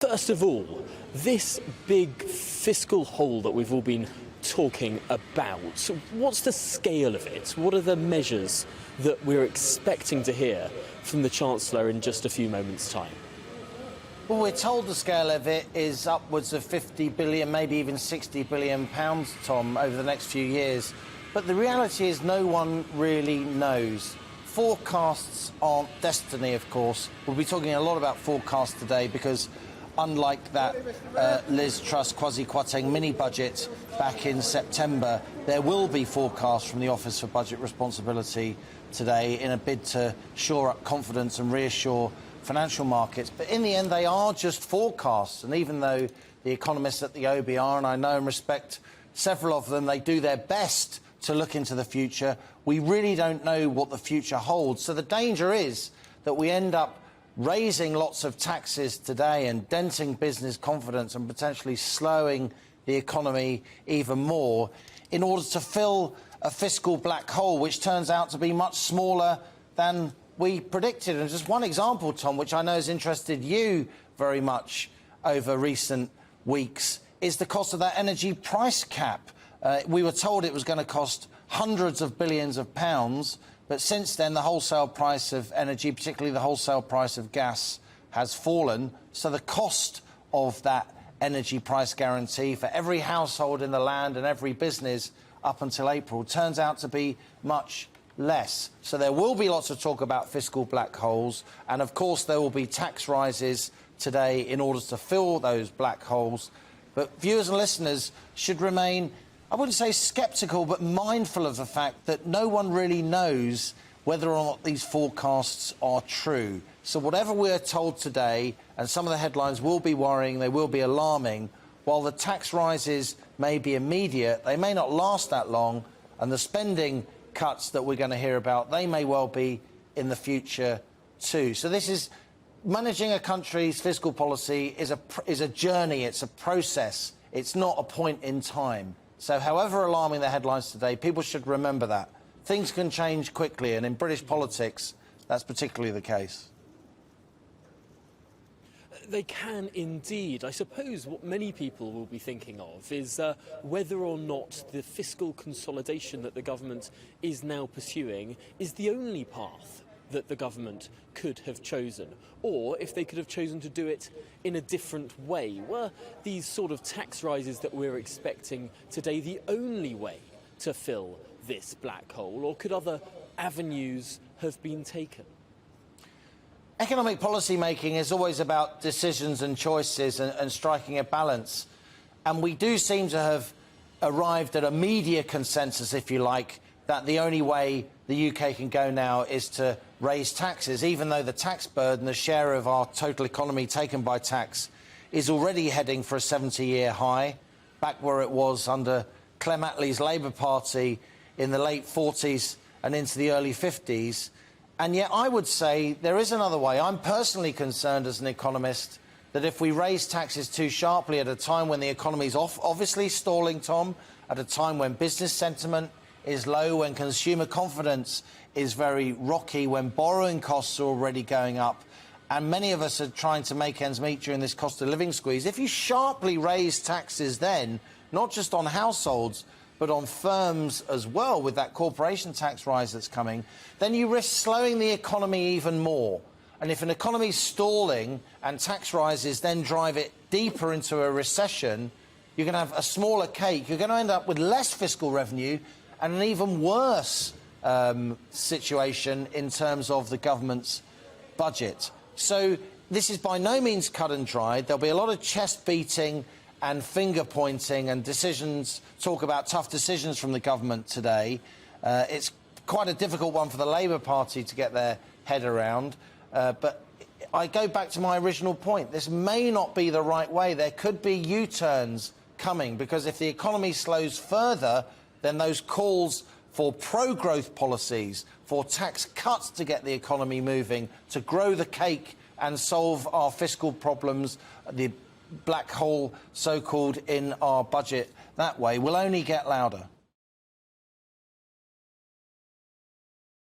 First of all, this big fiscal hole that we've all been talking about, what's the scale of it? What are the measures that we're expecting to hear from the Chancellor in just a few moments' time? Well, we're told the scale of it is upwards of 50 billion, maybe even 60 billion pounds, Tom, over the next few years. But the reality is no one really knows. Forecasts aren't destiny, of course. We'll be talking a lot about forecasts today because unlike that Liz Truss Kwasi Kwarteng mini-budget back in September, there will be forecasts from the Office for Budget Responsibility today in a bid to shore up confidence and reassure financial markets. But in the end, they are just forecasts. And even though the economists at the OBR, and I know and respect several of them, they do their best to look into the future, we really don't know what the future holds. So the danger is that we end up raising lots of taxes today and denting business confidence and potentially slowing the economy even more in order to fill a fiscal black hole, which turns out to be much smaller than we predicted. And just one example, Tom, which I know has interested you very much over recent weeks, is the cost of that energy price cap. We were told it was going to cost hundreds of billions of pounds, but since then the wholesale price of energy, particularly the wholesale price of gas, has fallen. So the cost of that energy price guarantee for every household in the land and every business up until April turns out to be much less. So there will be lots of talk about fiscal black holes, and of course there will be tax rises today in order to fill those black holes. But viewers and listeners should remain, I wouldn't say sceptical, but mindful of the fact that no one really knows whether or not these forecasts are true. So whatever we're told today, and some of the headlines will be worrying, they will be alarming, while the tax rises may be immediate, they may not last that long, and the spending cuts that we're going to hear about, they may well be in the future too. So this is, managing a country's fiscal policy is a journey, it's a process, it's not a point in time. So however alarming the headlines today, people should remember that. Things can change quickly, and in British politics, that's particularly the case. They can indeed. I suppose what many people will be thinking of is whether or not the fiscal consolidation that the government is now pursuing is the only path that the government could have chosen, or if they could have chosen to do it in a different way. Were these sort of tax rises that we're expecting today the only way to fill this black hole, or could other avenues have been taken? Economic policy making is always about decisions and choices and striking a balance. And we do seem to have arrived at a media consensus, if you like, that the only way the UK can go now is to raise taxes, even though the tax burden, the share of our total economy taken by tax, is already heading for a 70-year high, back where it was under Clem Attlee's Labour Party in the late 40s and into the early 50s. And yet I would say there is another way. I'm personally concerned as an economist that if we raise taxes too sharply at a time when the economy is obviously stalling, Tom, at a time when business sentiment is low, when consumer confidence is very rocky, when borrowing costs are already going up, and many of us are trying to make ends meet during this cost of living squeeze, if you sharply raise taxes then, not just on households, but on firms as well, with that corporation tax rise that's coming, then you risk slowing the economy even more. And if an economy is stalling and tax rises then drive it deeper into a recession, you're going to have a smaller cake. You're going to end up with less fiscal revenue and an even worse situation in terms of the government's budget. So this is by no means cut and dried. There'll be a lot of chest beating and finger pointing and decisions, talk about tough decisions from the government today. It's quite a difficult one for the Labour Party to get their head around. But I go back to my original point. This may not be the right way. There could be U-turns coming, because if the economy slows further, then those calls for pro-growth policies, for tax cuts to get the economy moving, to grow the cake and solve our fiscal problems, the black hole, so-called, in our budget that way, will only get louder.